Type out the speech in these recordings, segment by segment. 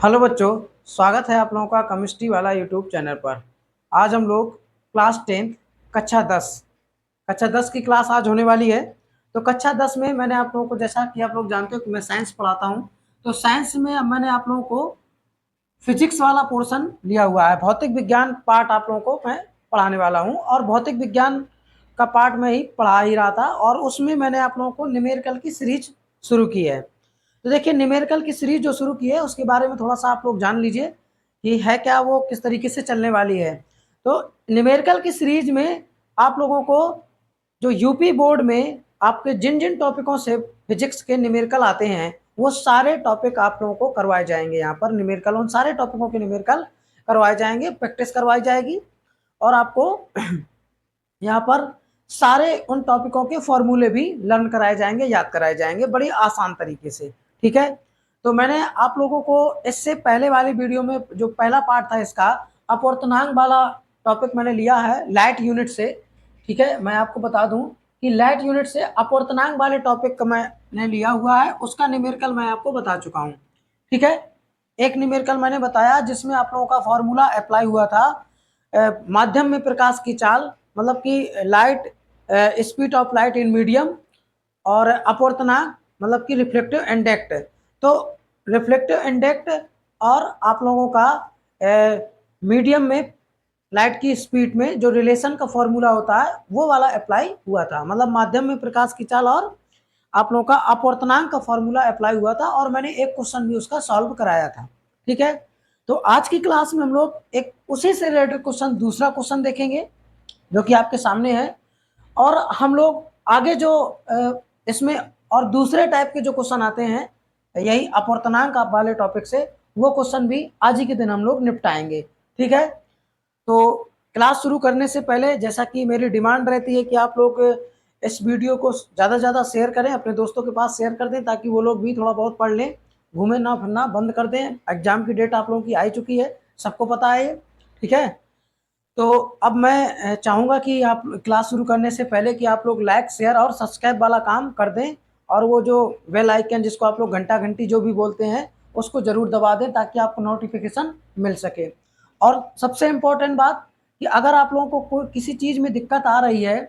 Hello बच्चों, स्वागत है आप लोगों का केमिस्ट्री वाला यूट्यूब चैनल पर। आज हम लोग क्लास 10 कक्षा 10 की क्लास आज होने वाली है। तो कक्षा 10 में मैंने आप लोगों को, जैसा कि आप लोग जानते हो कि मैं साइंस पढ़ाता हूं, तो साइंस में अब मैंने आप लोगों को फिजिक्स वाला पोर्शन लिया हुआ है। भौतिक विज्ञान पार्ट आप लोगों को मैं पढ़ाने वाला हूं और भौतिक विज्ञान का पार्ट में ही पढ़ा ही रहा था, और उसमें मैंने आप लोगों को न्यूमेरिकल की सीरीज शुरू की है। तो देखिए, न्यूमेरिकल की सीरीज जो शुरू की है उसके बारे में थोड़ा सा आप लोग जान लीजिए कि है क्या, वो किस तरीके से चलने वाली है। तो न्यूमेरिकल की सीरीज में आप लोगों को जो यूपी बोर्ड में आपके जिन जिन टॉपिकों से फिजिक्स के न्यूमेरिकल आते हैं वो सारे टॉपिक आप लोगों को करवाए जाएंगे। यहाँ पर न्यूमेरिकल, उन सारे टॉपिकों के न्यूमेरिकल करवाए जाएंगे, प्रैक्टिस करवाई जाएगी, और आपको यहाँ पर सारे उन टॉपिकों के फॉर्मूले भी लर्न कराए जाएंगे, याद कराए जाएंगे बड़ी आसान तरीके से। ठीक है, तो मैंने आप लोगों को इससे पहले वाली वीडियो में जो पहला पार्ट था इसका, अपवर्तनांक वाला टॉपिक मैंने लिया है लाइट यूनिट से। ठीक है, मैं आपको बता दूं कि लाइट यूनिट से अपवर्तनांक वाले टॉपिक का मैंने लिया हुआ है, उसका न्यूमेरिकल मैं आपको बता चुका हूँ। ठीक है, एक न्यूमेरिकल मैंने बताया जिसमें आप लोगों का फॉर्मूला अप्लाई हुआ था। माध्यम में प्रकाश की चाल, मतलब कि light, speed of light in medium, और अपवर्तनांक मतलब कि रिफ्लेक्टिव इंडेक्ट। तो रिफ्लेक्टिव इंडेक्ट और आप लोगों का मीडियम में लाइट की स्पीड में जो रिलेशन का फॉर्मूला होता है वो वाला अप्लाई हुआ था, मतलब माध्यम में प्रकाश की चाल और आप लोगों का अपवर्तनांक का फॉर्मूला अप्लाई हुआ था, और मैंने एक क्वेश्चन भी उसका सॉल्व कराया था। ठीक है, तो आज की क्लास में हम लोग एक उसी से रिलेटेड क्वेश्चन, दूसरा क्वेश्चन देखेंगे जो कि आपके सामने है, और हम लोग आगे जो इसमें और दूसरे टाइप के जो क्वेश्चन आते हैं यही अपवर्तनांक वाले टॉपिक से, वो क्वेश्चन भी आज ही के दिन हम लोग निपटाएंगे। ठीक है, तो क्लास शुरू करने से पहले जैसा कि मेरी डिमांड रहती है कि आप लोग इस वीडियो को ज़्यादा से ज़्यादा शेयर करें, अपने दोस्तों के पास शेयर कर दें ताकि वो लोग भी थोड़ा बहुत पढ़ लें, घूमे ना फिरना बंद कर दें। एग्जाम की डेट आप लोगों की आ चुकी है, सबको पता है ये। ठीक है, तो अब मैं चाहूँगा कि आप क्लास शुरू करने से पहले कि आप लोग लाइक, शेयर और सब्सक्राइब वाला काम कर दें, और वो जो बेल आइकन जिसको आप लोग घंटा घंटी जो भी बोलते हैं उसको ज़रूर दबा दें ताकि आपको नोटिफिकेशन मिल सके। और सबसे इम्पोर्टेंट बात कि अगर आप लोगों को कोई किसी चीज़ में दिक्कत आ रही है,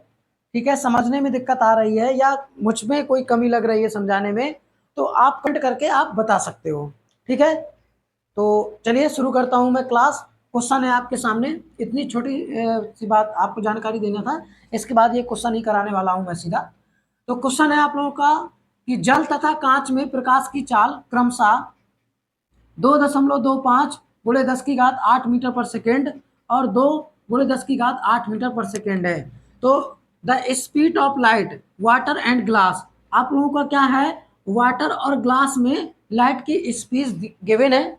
ठीक है, समझने में दिक्कत आ रही है या मुझ में कोई कमी लग रही है समझाने में, तो आप कमेंट करके आप बता सकते हो। ठीक है, तो चलिए शुरू करता हूं मैं क्लास। क्वेश्चन है आपके सामने, इतनी छोटी सी बात आपको जानकारी देना था, इसके बाद ये क्वेश्चन ही कराने वाला हूं मैं सीधा। तो क्वेश्चन है आप लोगों का कि जल तथा कांच में प्रकाश की चाल क्रमशः 2.25 गुणे 10 की घात 8 मीटर पर सेकेंड और 2 गुणे 10 की घात 8 मीटर पर सेकेंड है। तो the speed of light water and glass, आप लोगों का क्या है, वाटर और ग्लास में लाइट की स्पीड गिवन है।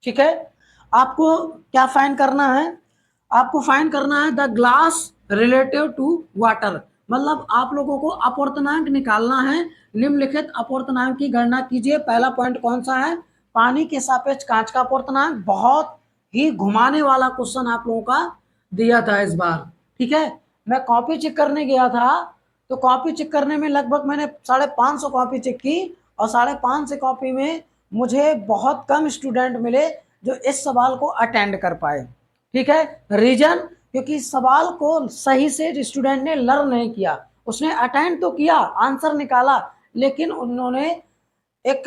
ठीक है, आपको क्या फाइंड करना है, आपको फाइंड करना है the glass relative to water, मतलब आप लोगों को अपवर्तनांक निकालना है। निम्नलिखित अपवर्तनांक की गणना कीजिए। पहला पॉइंट कौन सा है, पानी के सापेक्ष कांच का अपवर्तनांक। बहुत ही घुमाने वाला क्वेश्चन आप लोगों का दिया था इस बार। ठीक है, मैं कॉपी चेक करने गया था, तो कॉपी चेक करने में लगभग मैंने 550 कॉपी चेक की, और 550 कॉपी में मुझे बहुत कम स्टूडेंट मिले जो इस सवाल को अटेंड कर पाए। ठीक है, रीजन क्योंकि इस सवाल को सही से स्टूडेंट ने लर्न नहीं किया। उसने अटेंड तो किया, आंसर निकाला, लेकिन उन्होंने एक,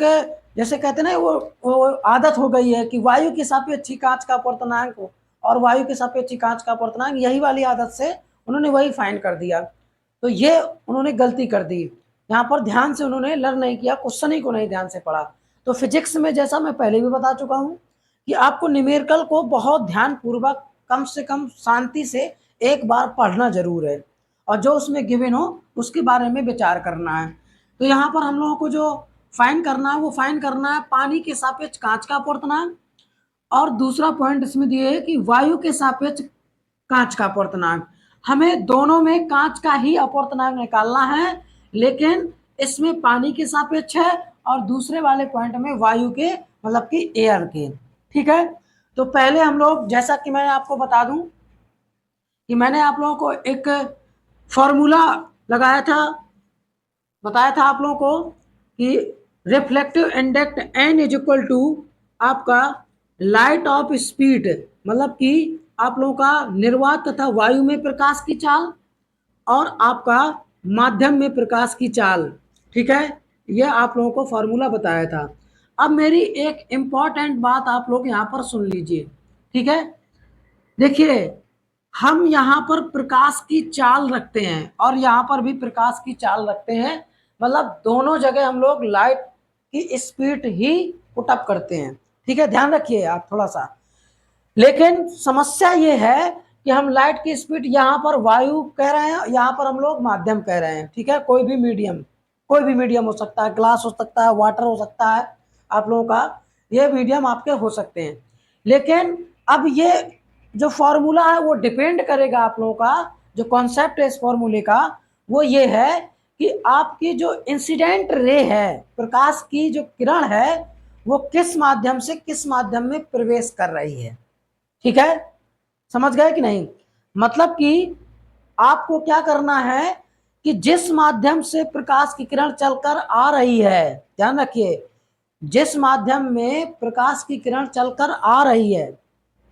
जैसे कहते हैं ना, वो आदत हो गई है कि वायु के सापेक्ष कांच का अपवर्तनांक और वायु के सापेक्ष कांच का अपवर्तनांक, यही वाली आदत से उन्होंने वही फाइंड कर दिया। तो ये उन्होंने गलती कर दी, यहाँ पर ध्यान से उन्होंने लर्न नहीं किया, क्वेश्चन ही को नहीं ध्यान से पढ़ा। तो फिजिक्स में जैसा मैं पहले भी बता चुका हूँ कि आपको न्यूमेरिकल को बहुत ध्यान पूर्वक, कम से कम शांति से एक बार पढ़ना जरूर है, और जो उसमें गिवन हो उसके बारे में विचार करना है। तो यहाँ पर हम लोगों को जो फाइंड करना है वो फाइंड करना है पानी के सापेक्ष कांच का अपवर्तनांक, और दूसरा पॉइंट इसमें दिए है कि वायु के सापेक्ष कांच का अपवर्तनांक। हमें दोनों में कांच का ही अपवर्तनांक निकालना है, लेकिन इसमें पानी के सापेक्ष है और दूसरे वाले पॉइंट में वायु के, मतलब कि एयर के। ठीक है, तो पहले हम लोग, जैसा कि मैं आपको बता दूं कि मैंने आप लोगों को एक फॉर्मूला लगाया था, बताया था आप लोगों को कि reflective index n is equal to आपका लाइट ऑफ स्पीड मतलब कि आप लोगों का निर्वात तथा वायु में प्रकाश की चाल और आपका माध्यम में प्रकाश की चाल। ठीक है, यह आप लोगों को फॉर्मूला बताया था। अब मेरी एक इंपॉर्टेंट बात आप लोग यहाँ पर सुन लीजिए। ठीक है, देखिए हम यहाँ पर प्रकाश की चाल रखते हैं और यहाँ पर भी प्रकाश की चाल रखते हैं, मतलब दोनों जगह हम लोग लाइट की स्पीड ही पुटअप करते हैं। ठीक है, ध्यान रखिए आप थोड़ा सा। लेकिन समस्या ये है कि हम लाइट की स्पीड यहाँ पर वायु कह रहे हैं, यहाँ पर हम लोग माध्यम कह रहे हैं। ठीक है, कोई भी मीडियम हो सकता है, ग्लास हो सकता है, वाटर हो सकता है, आप लोगों का ये मीडियम आपके हो सकते हैं। लेकिन अब ये जो फॉर्मूला है वो डिपेंड करेगा, आप लोगों का जो कॉन्सेप्ट है इस फॉर्मूले का वो ये है कि आपकी जो इंसिडेंट रे है, प्रकाश की जो किरण है, वो किस माध्यम से किस माध्यम में प्रवेश कर रही है। ठीक है, समझ गए कि नहीं? मतलब कि आपको क्या करना है कि जिस माध्यम से प्रकाश की किरण चलकर आ रही है, ध्यान रखिए, जिस माध्यम में प्रकाश की किरण चलकर आ रही है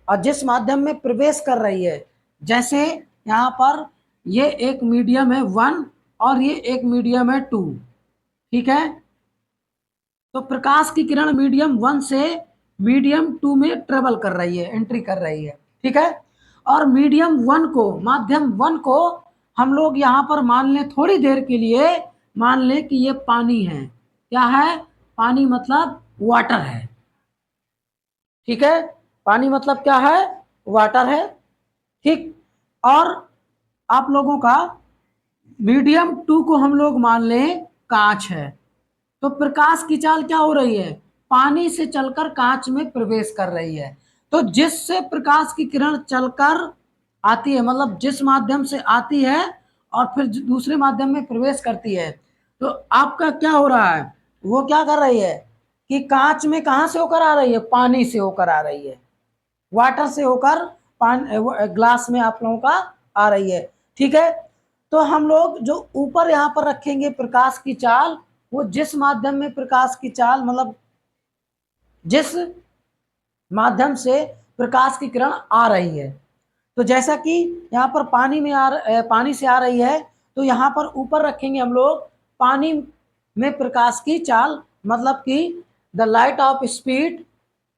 और जिस माध्यम में प्रवेश कर रही है, जैसे यहाँ पर ये एक मीडियम है 1 और ये एक मीडियम है 2। ठीक है, तो प्रकाश की किरण मीडियम 1 से मीडियम 2 में ट्रेवल कर रही है, एंट्री कर रही है। ठीक है, और मीडियम 1 को, माध्यम 1 को हम लोग यहाँ पर मान लें थोड़ी देर के लिए, मान लें कि ये पानी है। क्या है? पानी मतलब वाटर है। ठीक है, पानी मतलब क्या है? वाटर है। ठीक, और आप लोगों का मीडियम 2 को हम लोग मान लें कांच है। तो प्रकाश की चाल क्या हो रही है? पानी से चलकर कांच में प्रवेश कर रही है। तो जिससे प्रकाश की किरण चलकर आती है, मतलब जिस माध्यम से आती है और फिर दूसरे माध्यम में प्रवेश करती है, तो आपका क्या हो रहा है? वो क्या कर रही है कि कांच में कहां से होकर आ रही है? पानी से होकर आ रही है, वाटर से होकर ग्लास में आप लोगों का आ रही है। ठीक है, तो हम लोग जो ऊपर यहाँ पर रखेंगे प्रकाश की चाल, वो जिस माध्यम में प्रकाश की चाल, मतलब जिस माध्यम से प्रकाश की किरण आ रही है। तो जैसा कि यहाँ पर पानी से आ रही है, तो यहाँ पर ऊपर रखेंगे हम लोग पानी में प्रकाश की चाल, मतलब कि the light of speed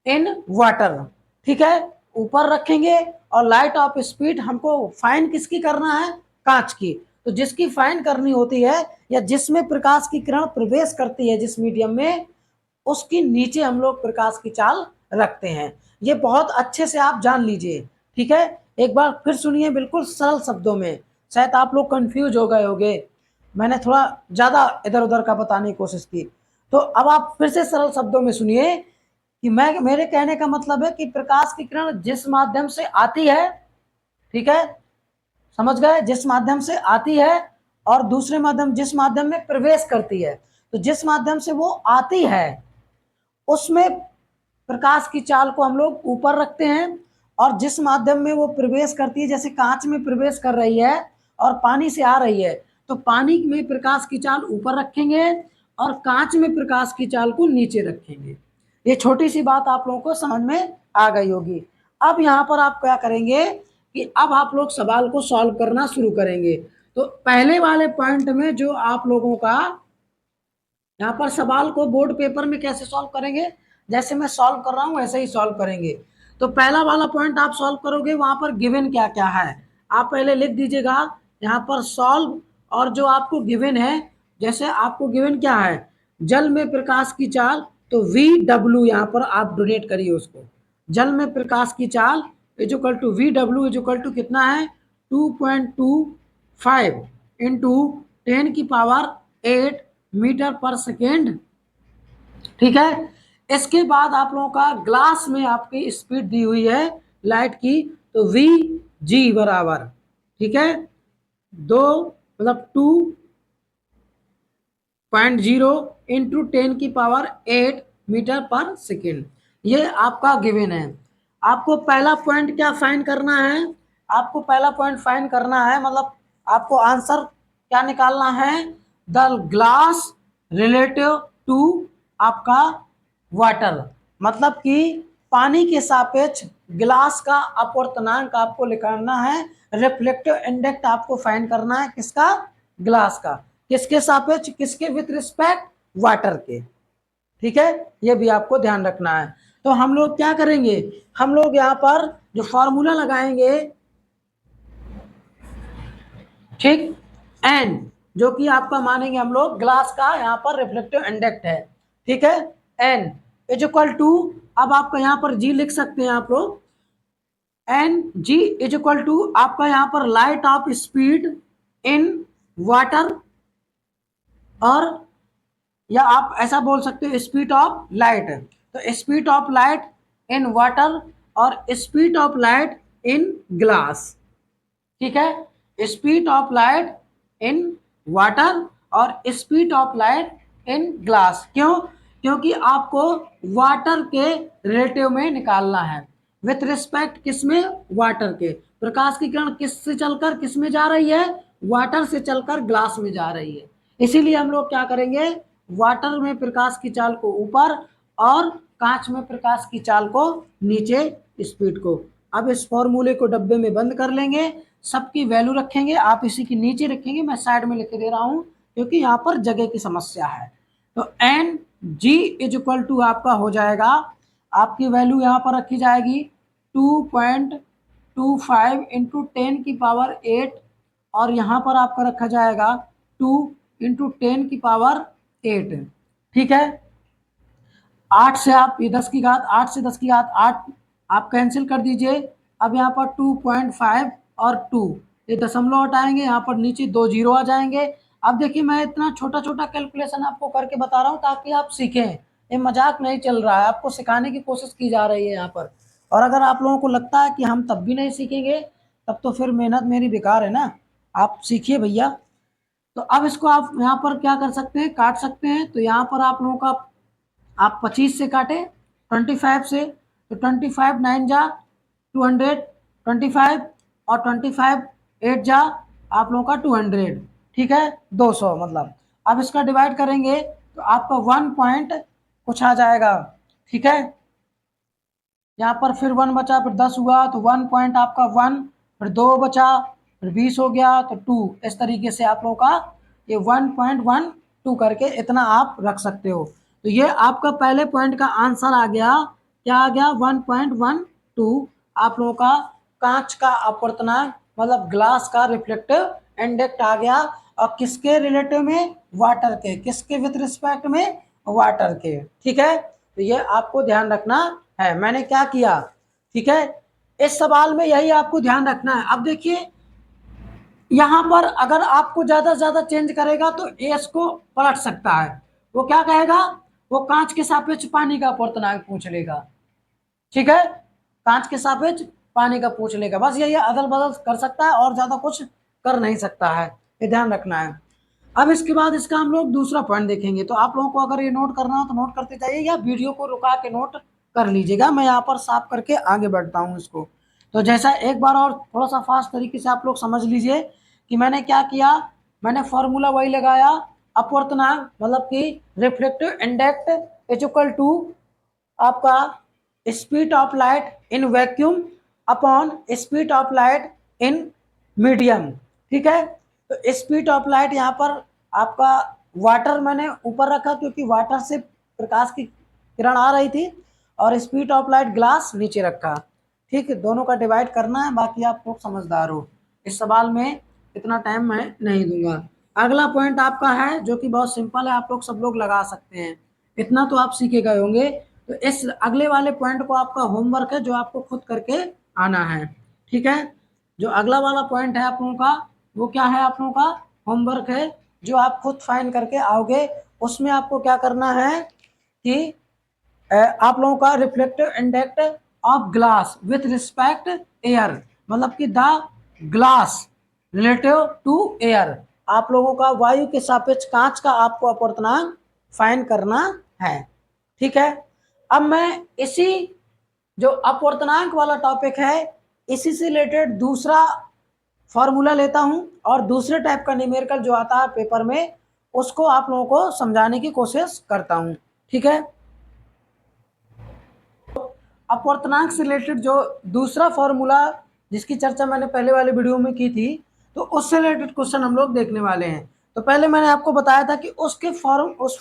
in water. ठीक है, ऊपर रखेंगे और लाइट ऑफ स्पीड हमको फाइन किसकी करना है? कांच की। तो जिसकी फाइन करनी होती है या जिसमें प्रकाश की किरण प्रवेश करती है जिस मीडियम में, उसकी नीचे हम लोग प्रकाश की चाल रखते हैं। ये बहुत अच्छे से आप जान लीजिए। ठीक है, एक बार फिर सुनिए बिल्कुल सरल शब्दों में, शायद आप लोग कंफ्यूज हो गए होंगे, मैंने थोड़ा ज़्यादा इधर उधर का बताने की कोशिश की। तो अब आप फिर से सरल शब्दों में सुनिए कि मेरे कहने का मतलब है कि प्रकाश की किरण जिस माध्यम से आती है, ठीक है, समझ गए, जिस माध्यम से आती है और दूसरे माध्यम जिस माध्यम में प्रवेश करती है, तो जिस माध्यम से वो आती है उसमें प्रकाश की चाल को हम लोग ऊपर रखते हैं, और जिस माध्यम में वो प्रवेश करती है, जैसे कांच में प्रवेश कर रही है और पानी से आ रही है, तो पानी में प्रकाश की चाल ऊपर रखेंगे और कांच में प्रकाश की चाल को नीचे रखेंगे। ये छोटी सी बात आप लोगों को समझ में आ गई होगी। अब यहाँ पर आप क्या करेंगे कि अब आप लोग सवाल को सॉल्व करना शुरू करेंगे। तो पहले वाले पॉइंट में जो आप लोगों का यहाँ पर सवाल को बोर्ड पेपर में कैसे सॉल्व करेंगे, जैसे मैं सॉल्व कर रहा हूँ वैसे ही सॉल्व करेंगे। तो पहला वाला पॉइंट आप सॉल्व करोगे, वहां पर गिवन क्या क्या है आप पहले लिख दीजिएगा यहाँ पर सॉल्व। और जो आपको गिवन है, जैसे आपको गिवन क्या है, जल में प्रकाश की चाल, तो VW यहाँ पर आप डोनेट करिए उसको। जल में प्रकाश की चाल equal to VW equal to कितना है? 2.25 इंटू 10⁸ मीटर पर सेकेंड। ठीक है, इसके बाद आप लोगों का ग्लास में आपकी स्पीड दी हुई है लाइट की, तो VG बराबर, ठीक है, 2 मतलब 2.0 इंटू 10⁸ मीटर पर सेकेंड। ये आपका गिवन है। आपको पहला पॉइंट क्या फाइन करना है? आपको पहला पॉइंट फाइन करना है, मतलब आपको आंसर क्या निकालना है? द ग्लास रिलेटिव टू आपका वाटर, मतलब कि पानी के सापेक्ष गिलास का अपवर्तनांक आपको निकालना है, रिफ्लेक्टिव इंडेक्स आपको फाइंड करना है किसका, ग्लास का, किसके सापेक्ष, किसके विथ रिस्पेक्ट, वाटर के। ठीक है, ये भी आपको ध्यान रखना है। तो हम लोग क्या करेंगे, हम लोग यहाँ पर जो फॉर्मूला लगाएंगे, ठीक, एन, जो कि आपका मानेंगे हम लोग ग्लास का यहाँ पर रिफ्लेक्टिव इंडेक्स है, ठीक है, एन इज इक्वल टू, अब आपका यहाँ पर जी लिख सकते हैं आप लोग, N ji is equal to आपका यहाँ पर light of speed in water, और या आप ऐसा बोल सकते हो स्पीड ऑफ लाइट, तो speed of light in water और speed of light in glass. ठीक है, speed of light in water और speed of light in glass. क्यों, क्योंकि आपको वाटर के रिलेटिव में निकालना है, विथ रिस्पेक्ट किसमें, वाटर के। प्रकाश की किरण किस से चलकर किस में जा रही है, वाटर से चलकर ग्लास में जा रही है, इसीलिए हम लोग क्या करेंगे, वाटर में प्रकाश की चाल को ऊपर और कांच में प्रकाश की चाल को नीचे, स्पीड को। अब इस फॉर्मूले को डब्बे में बंद कर लेंगे, सबकी वैल्यू रखेंगे, आप इसी के नीचे रखेंगे, मैं साइड में लिख के दे रहा हूं क्योंकि यहाँ पर जगह की समस्या है। तो n ji is equal to आपका हो जाएगा, आपकी वैल्यू यहाँ पर रखी जाएगी 2.25 इंटू 10⁸, और यहाँ पर आपका रखा जाएगा 2 इंटू 10⁸। ठीक है, 8 से आप ये 10 की घात 8 से 10 की घात 8 आप कैंसिल कर दीजिए। अब यहाँ पर 2.5 और 2 ये दशमलव हटाएंगे, यहाँ पर नीचे 2 जीरो आ जाएंगे। अब देखिए मैं इतना छोटा छोटा कैलकुलेशन आपको करके बता रहा हूँ ताकि आप सीखें, ये मजाक नहीं चल रहा है, आपको सिखाने की कोशिश की जा रही है यहाँ पर। और अगर आप लोगों को लगता है कि हम तब भी नहीं सीखेंगे, तब तो फिर मेहनत मेरी बेकार है ना, आप सीखिए भैया। तो अब इसको आप यहाँ पर क्या कर सकते हैं, काट सकते हैं। तो यहाँ पर आप लोगों का, आप 25 से काटे 25 से, तो 25 9 जा 200, 25 और 25 8 जा आप लोगों का 200, ठीक है, 200 मतलब। अब इसका डिवाइड करेंगे तो आपका 1 पॉइंट कुछ आ जाएगा, ठीक है, यहाँ पर फिर 1 बचा, फिर 10 हुआ तो 1 पॉइंट आपका 1, फिर 2 बचा, फिर 20 हो गया तो 2, इस तरीके से आप लोगों का ये 1.12 करके इतना आप रख सकते हो। तो ये आपका पहले पॉइंट का आंसर आ गया, क्या आ गया, 1.12 आप लोगों का कांच का अपवर्तनांक मतलब ग्लास का रिफ्लेक्टिव इंडेक्स आ गया, और किसके रिलेटिव में, वाटर के, किसके विथ रिस्पेक्ट में, वाटर के। ठीक है, तो ये आपको ध्यान रखना है, मैंने क्या किया, ठीक है, इस सवाल में यही आपको ध्यान रखना है। अब देखिए यहाँ पर अगर आपको ज्यादा से ज्यादा चेंज करेगा तो एस को पलट सकता है, वो क्या कहेगा, वो कांच के सापेक्ष पानी का अपवर्तनांक पूछ लेगा, ठीक है, कांच के सापेक्ष पानी का पूछ लेगा, बस यही अदल बदल कर सकता है और ज्यादा कुछ कर नहीं सकता है, ये ध्यान रखना है। अब इसके बाद इसका हम लोग दूसरा पॉइंट देखेंगे, तो आप लोगों को अगर ये नोट करना हो तो नोट करते जाइए या वीडियो को रुका के नोट कर लीजिएगा, मैं यहाँ पर साफ करके आगे बढ़ता हूँ इसको। तो जैसा एक बार और थोड़ा सा फास्ट तरीके से आप लोग समझ लीजिए कि मैंने क्या किया, मैंने फॉर्मूला वही लगाया, अपवर्तनांक मतलब कि reflective index is equal to आपका speed of light in vacuum upon speed of light in medium. ठीक है, तो स्पीड ऑफ लाइट यहाँ पर आपका वाटर मैंने ऊपर रखा क्योंकि वाटर से प्रकाश की किरण आ रही थी, और स्पीड ऑफ लाइट ग्लास नीचे रखा। ठीक है, दोनों का डिवाइड करना है, बाकी आप लोग समझदार हो, इस सवाल में इतना टाइम मैं नहीं दूंगा। अगला पॉइंट आपका है जो कि बहुत सिंपल है, आप लोग सब लोग लगा सकते हैं, इतना तो आप सीखे गए होंगे। तो इस अगले वाले पॉइंट को आपका होमवर्क है जो आपको खुद करके आना है। ठीक है, जो अगला वाला पॉइंट है आप लोगों का, वो क्या है, आप लोगों का होमवर्क है जो आप खुद फाइंड करके आओगे। उसमें आपको क्या करना है कि आप लोगों का reflective index of glass with respect air, मतलब कि the glass relative to air, आप लोगों का वायु के सापेक्ष कांच का आपको अपवर्तनांक फाइंड करना है। ठीक है, अब मैं इसी जो अपवर्तनांक वाला टॉपिक है इसी से रिलेटेड दूसरा फॉर्मूला लेता हूं और दूसरे टाइप का न्यूमेरिकल जो आता है पेपर में उसको आप लोगों को समझाने की कोशिश करता हूं। ठीक है, अपवर्तनांक से रिलेटेड जो दूसरा फॉर्मूला जिसकी चर्चा मैंने पहले वाले वीडियो में की थी, तो उससे रिलेटेड क्वेश्चन हम लोग देखने वाले हैं। तो पहले मैंने आपको बताया था कि उस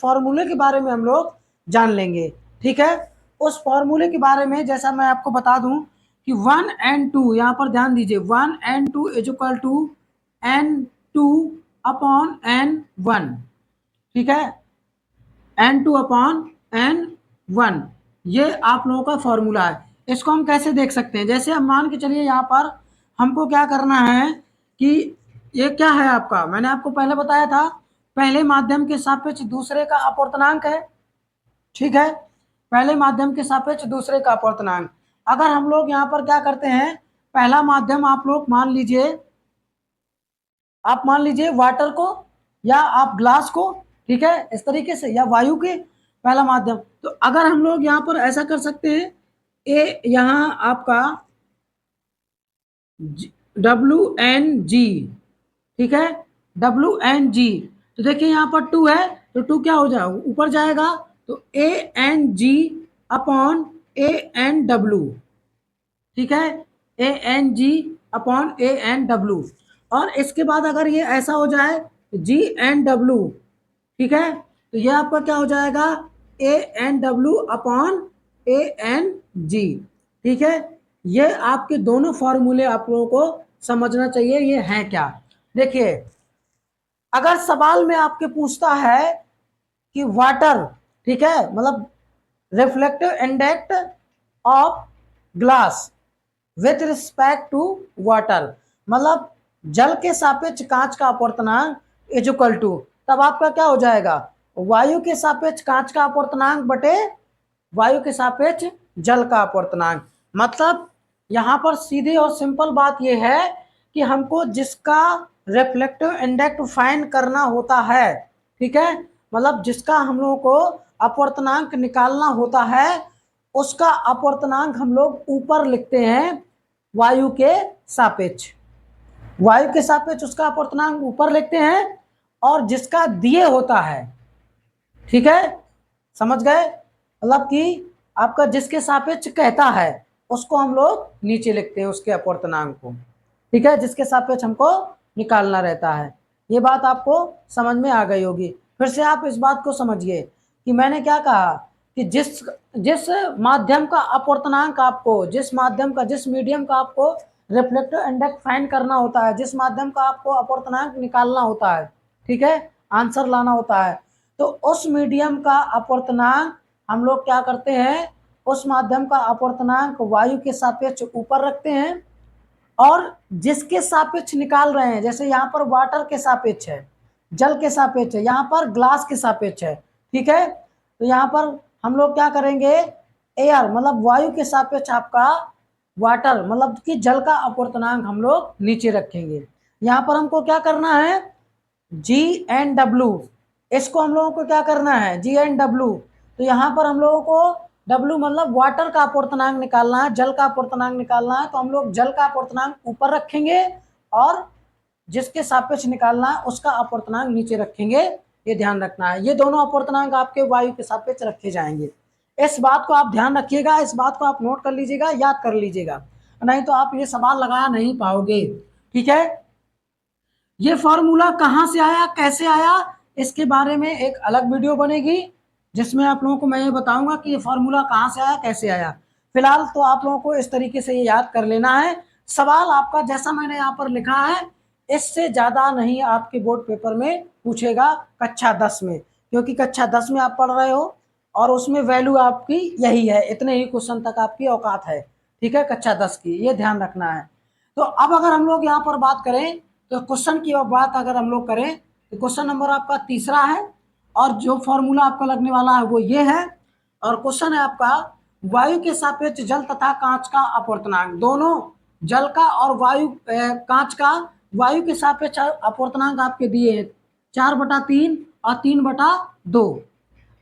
फॉर्मूले के बारे में हम लोग जान लेंगे। ठीक है, उस फॉर्मूले के बारे में जैसा मैं आपको बता दूं कि 1n2, यहाँ पर ध्यान दीजिए, 1n2 is equal to n2 upon n1। ठीक है, n2 अपॉन n1, ये आप लोगों का फॉर्मूला है। इसको हम कैसे देख सकते हैं, जैसे हम मान के चलिए यहाँ पर हमको क्या करना है कि ये क्या है आपका, मैंने आपको पहले बताया था, पहले माध्यम के सापेक्ष दूसरे का अपवर्तनांक है। ठीक है, पहले माध्यम के सापेक्ष दूसरे का अपवर्तनांक। अगर हम लोग यहाँ पर क्या करते हैं, पहला माध्यम आप लोग मान लीजिए, आप मान लीजिए वाटर को या आप ग्लास को, ठीक है, इस तरीके से, या वायु के पहला माध्यम। तो अगर हम लोग यहाँ पर ऐसा कर सकते हैं, ए यहाँ आपका WNG, ठीक है, WNG, तो देखिए यहाँ पर 2 है, तो 2 क्या हो जाएगा, ऊपर जाएगा, तो ANG अपॉन ANW। ठीक है, ANG अपॉन ANW। और इसके बाद अगर ये ऐसा हो जाए GNW, ठीक है, तो ये आपका क्या हो जाएगा, ANW अपॉन ANG। ठीक है, ये आपके दोनों फॉर्मूले आप लोगों को समझना चाहिए, ये हैं क्या। देखिए, अगर सवाल में आपके पूछता है कि वाटर, ठीक है, मतलब reflective index of glass with respect to water, मतलब जल के सापेक्ष कांच का अपवर्तनांक इज इक्वल टू, तब आपका क्या हो जाएगा, वायु के सापेक्ष कांच का अपवर्तनांक बटे वायु के सापेक्ष जल का अपवर्तनांक। मतलब यहाँ पर सीधी और सिंपल बात यह है कि हमको जिसका रिफ्लेक्टिव इंडेक्स फाइंड करना होता है, ठीक है, मतलब जिसका हम लोगों को अपवर्तनांक निकालना होता है, उसका अपवर्तनांक हम लोग ऊपर लिखते हैं वायु के सापेक्ष, वायु के सापेक्ष उसका अपवर्तनांक ऊपर लिखते हैं, और जिसका दिए होता है, ठीक है, समझ गए, मतलब कि आपका जिसके सापेक्ष कहता है उसको हम लोग नीचे लिखते हैं, उसके अपवर्तनांक को। ठीक है, जिसके सापेक्ष हमको निकालना रहता है। ये बात आपको समझ में आ गई होगी। फिर से आप इस बात को समझिए कि मैंने क्या कहा कि जिस जिस माध्यम का अपवर्तनांक आपको, जिस माध्यम का, जिस मीडियम का आपको रिफ्लेक्टिव इंडेक्स फाइंड करना होता है, जिस माध्यम का आपको अपवर्तनांक निकालना होता है, ठीक है, आंसर लाना होता है, तो उस मीडियम का अपवर्तनांक हम लोग क्या करते हैं, उस माध्यम का अपवर्तनांक वायु के सापेक्ष ऊपर रखते हैं, और जिसके सापेक्ष निकाल रहे हैं, जैसे यहाँ पर वाटर के सापेक्ष है, जल के सापेक्ष है, यहाँ पर ग्लास के सापेक्ष है, ठीक है, तो यहाँ पर हम लोग क्या करेंगे, एयर मतलब वायु के सापेक्ष आपका वाटर मतलब कि जल का अपवर्तनांक हम लोग नीचे रखेंगे। यहाँ पर हमको क्या करना है, GNW, इसको हम लोगों को क्या करना है, GNW, तो यहाँ पर हम लोगों को W मतलब वाटर का अपवर्तनांक निकालना है, जल का अपवर्तनांक निकालना है, तो हम लोग जल का अपवर्तनांक ऊपर रखेंगे और जिसके सापेक्ष निकालना है उसका अपवर्तनांक नीचे रखेंगे। ये ध्यान रखना है, ये दोनों अपवर्तनांक आपके वायु के सापेक्ष रखे जाएंगे। इस बात को आप ध्यान रखिएगा, इस बात को आप नोट कर लीजिएगा, याद कर लीजिएगा, नहीं तो आप ये सवाल लगा नहीं पाओगे। ठीक है, ये फॉर्मूला कहाँ से आया, कैसे आया, इसके बारे में एक अलग वीडियो बनेगी जिसमें आप लोगों को मैं ये बताऊंगा कि ये फॉर्मूला कहाँ से आया, कैसे आया। फिलहाल तो आप लोगों को इस तरीके से ये याद कर लेना है। सवाल आपका जैसा मैंने यहाँ पर लिखा है इससे ज़्यादा नहीं आपके बोर्ड पेपर में पूछेगा कक्षा 10 में, क्योंकि कक्षा 10 में आप पढ़ रहे हो और उसमें वैल्यू आपकी यही है, इतने ही क्वेश्चन तक आपकी औकात है। ठीक है, कक्षा 10 की, ये ध्यान रखना है। तो अब अगर हम लोग यहाँ पर बात करें, तो क्वेश्चन की बात अगर हम लोग करें तो क्वेश्चन नंबर आपका तीसरा है, और जो फॉर्मूला आपका लगने वाला है वो ये है, और क्वेश्चन है आपका वायु के सापेक्ष जल तथा कांच का अपवर्तनांक, दोनों जल का और वायु कांच का वायु के सापेक्ष अपवर्तनांक आपके दिए हैं 4/3 और 3/2।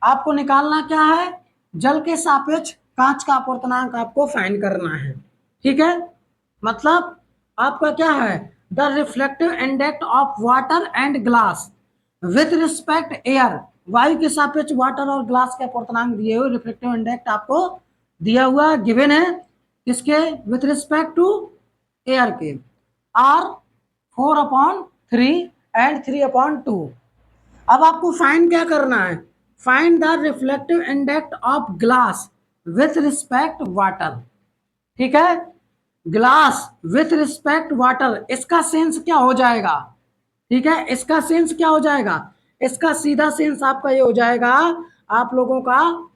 आपको निकालना क्या है, जल के सापेक्ष कांच का अपवर्तनांक आपको फाइंड करना है। ठीक है, मतलब आपका क्या है, the reflective index of water and glass with respect air, वायु के सापेक्ष वाटर और ग्लास के अपवर्तनांक दिए हुए रिफ्लेक्टिव इंडेक्स आपको दिया हुआ गिवन है किसके, विथ रिस्पेक्ट टू एयर के, आर 4/3 एंड 3/2। अब आपको फाइंड क्या करना है, find the reflective index of glass with respect water. ठीक है, ग्लास विथ रिस्पेक्ट वाटर, इसका सेंस क्या हो जाएगा, ठीक है, इसका सेंस क्या हो जाएगा, इसका सीधा सेंस आपका ये हो जाएगा आप लोगों का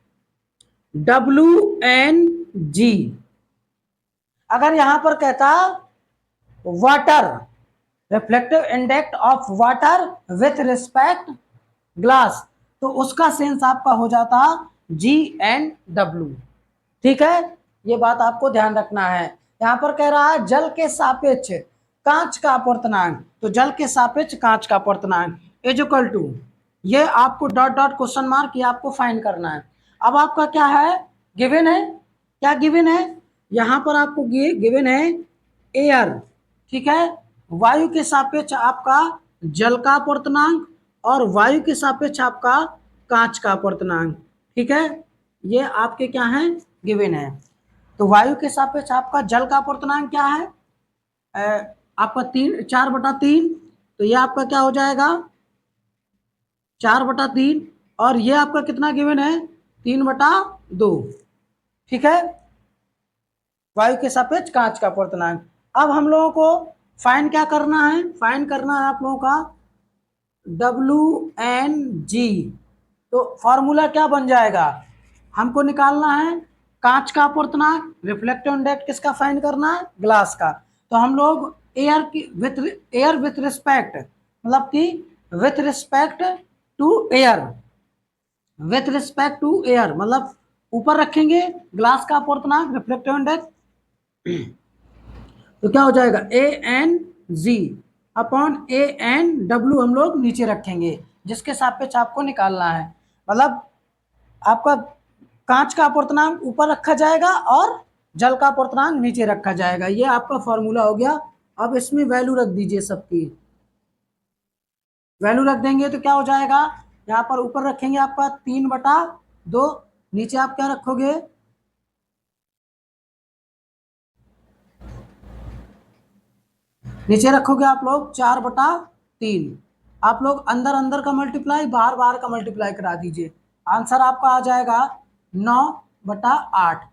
WNG। अगर यहां पर कहता water, reflective index of water with respect glass, तो उसका सेंस आपका हो जाता GNW। ठीक है, ये बात आपको ध्यान रखना है। यहां पर कह रहा है जल के सापेक्ष कांच का अपवर्तनांक, तो जल के सापेक्ष कांच का अपवर्तनांक इज इक्वल टू, ये आपको डॉट डॉट क्वेश्चन मार्क, ये आपको फाइंड करना है। अब आपका क्या है, गिवन है, क्या गिवन है, यहां पर आपको गिवन है एयर, ठीक है, वायु के सापेक्ष आपका जल का अपवर्तनांक और वायु के सापेक्ष आपका कांच का अपवर्तनांक। ठीक है, ये आपके क्या है, गिवन है। तो वायु के सापेक्ष आपका जल का अपवर्तनांक क्या है, आपका 4/3, तो ये आपका क्या हो जाएगा 4/3, और ये आपका कितना गिवन है 3/2। ठीक है, वायु के सापेक्ष कांच का अपवर्तनांक। अब हम लोगों को फाइंड क्या करना है, फाइंड करना है आप लोगों का WNG। तो फॉर्मूला क्या बन जाएगा, हमको निकालना है कांच का अपवर्तनांक, रिफ्लेक्टिव इंडेक्स किसका फाइंड करना है, ग्लास का। तो हम लोग एयर विथ रिस्पेक्ट, मतलब कि with respect to air, with respect to air मतलब ऊपर रखेंगे ग्लास का अपवर्तनांक रिफ्लेक्टिव इंडेक्स, तो क्या हो जाएगा ANG अपॉन ANW हम लोग नीचे रखेंगे, जिसके सापेक्ष आपको निकालना है। मतलब आपका कांच का अपवर्तनांक ऊपर रखा जाएगा और जल का अपवर्तनांक नीचे रखा जाएगा, ये आपका फॉर्मूला हो गया। अब इसमें वैल्यू रख दीजिए, सबकी वैल्यू रख देंगे तो क्या हो जाएगा, यहाँ पर ऊपर रखेंगे आपका 3/2, नीचे आप क्या रखोगे, नीचे रखोगे आप लोग 4/3। आप लोग अंदर अंदर का मल्टीप्लाई, बाहर बाहर का मल्टीप्लाई करा दीजिए, आंसर आपका आ जाएगा 9/8।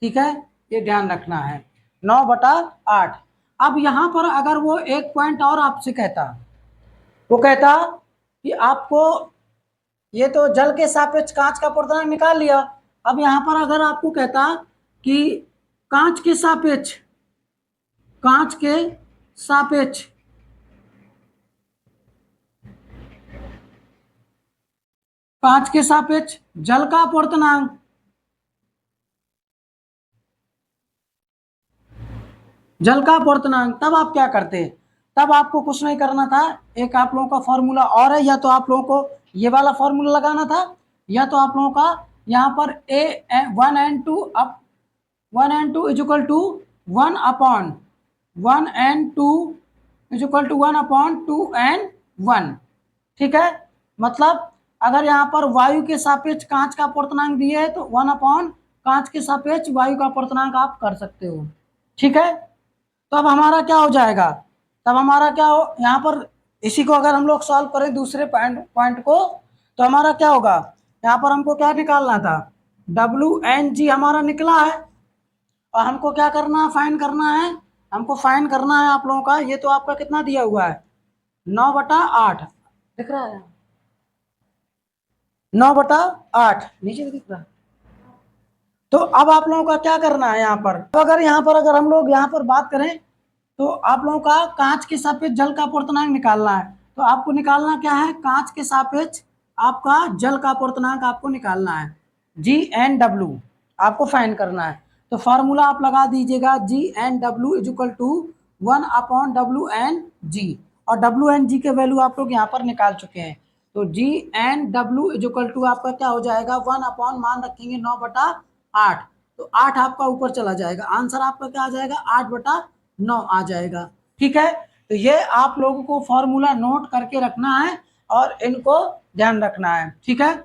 ठीक है, ये ध्यान रखना है 9/8। अब यहाँ पर अगर वो एक पॉइंट और आपसे कहता, वो कहता कि आपको ये तो जल के सापेक्ष कांच का अपवर्तनांक निकाल लिया, अब यहाँ पर अगर आपको कहता कि कांच के सापेक्ष, कांच के सापेक्ष कांच के सापेक्ष जल का अपवर्तनांक, जल का अपवर्तनांक, तब आप क्या करते, तब आपको कुछ नहीं करना था, एक आप लोगों का फॉर्मूला और है, या तो आप लोगों को ये वाला फॉर्मूला लगाना था, या तो आप लोगों का यहाँ पर A1N2 up 1N2 is equal to 1/1N2 is equal to 1/2N1। ठीक है, मतलब अगर यहाँ पर वायु के सापेक्ष कांच का अपवर्तनांक दिए है तो 1/ कांच के सापेक्ष वायु का अपवर्तनांक आप कर सकते हो। ठीक है, तो अब हमारा क्या हो जाएगा, तब हमारा क्या हो, यहाँ पर इसी को अगर हम लोग सॉल्व करें दूसरे पॉइंट को, तो हमारा क्या होगा, यहाँ पर हमको क्या निकालना था, WNG हमारा निकला है, और हमको क्या करना है, फाइन करना है, हमको फाइन करना है आप लोगों का, ये तो आपका कितना दिया हुआ है 9/8 दिख रहा है, 9/8 नीचे दिख रहा है। तो अब आप लोगों का क्या करना है, यहाँ पर अगर हम लोग यहाँ पर बात करें, तो आप लोगों का कांच के सापेक्ष जल का अपवर्तनांक निकालना है। तो आपको निकालना क्या है, कांच के सापेक्ष आपका जल का अपवर्तनांक आपको निकालना है, GNW आपको फाइंड करना है। तो फार्मूला आप लगा दीजिएगा, GNW is equal to 1/WNG, और WNG के वैल्यू आप लोग यहाँ पर निकाल चुके हैं। तो GNW इज इक्वल टू आपका क्या हो जाएगा, 1/ मान रखेंगे 9/8, तो 8 आपका ऊपर चला जाएगा, आंसर आपका क्या आ जाएगा 8/9 आ जाएगा। ठीक है, तो ये आप लोगों को फॉर्मूला नोट करके रखना है और इनको ध्यान रखना है। ठीक है,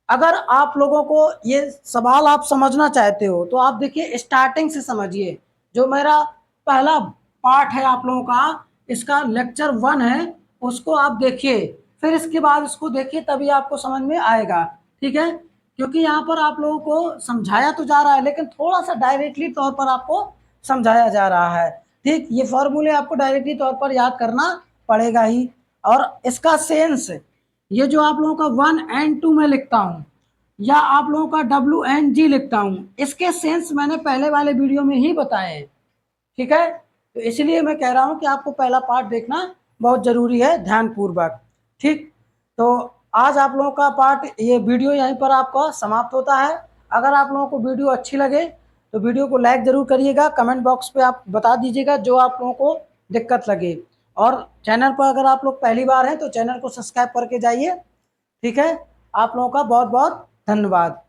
अगर आप लोगों को ये सवाल आप समझना चाहते हो तो आप देखिए स्टार्टिंग से समझिए। जो मेरा पहला पार्ट है आप लोगों का, इसका लेक्चर 1 है, उसको आप देखिए, फिर इसके बाद इसको देखिए, तभी आपको समझ में आएगा। ठीक है, क्योंकि यहाँ पर आप लोगों को समझाया तो जा रहा है लेकिन थोड़ा सा डायरेक्टली तौर पर आपको समझाया जा रहा है। ठीक, ये फॉर्मूले आपको डायरेक्टली तौर पर याद करना पड़ेगा ही। और इसका सेंस, ये जो आप लोगों का 1 and 2 में लिखता हूँ, या आप लोगों का WNG लिखता हूँ, इसके सेंस मैंने पहले वाले वीडियो में ही बताए हैं। ठीक है, तो इसलिए मैं कह रहा हूँ कि आपको पहला पार्ट देखना बहुत जरूरी है, ध्यानपूर्वक। ठीक, तो आज आप लोगों का पार्ट, ये वीडियो यहीं पर आपका समाप्त होता है। अगर आप लोगों को वीडियो अच्छी लगे तो वीडियो को लाइक जरूर करिएगा, कमेंट बॉक्स पे आप बता दीजिएगा जो आप लोगों को दिक्कत लगे। और चैनल पर अगर आप लोग पहली बार हैं तो चैनल को सब्सक्राइब करके जाइए। ठीक है, आप लोगों का बहुत बहुत धन्यवाद।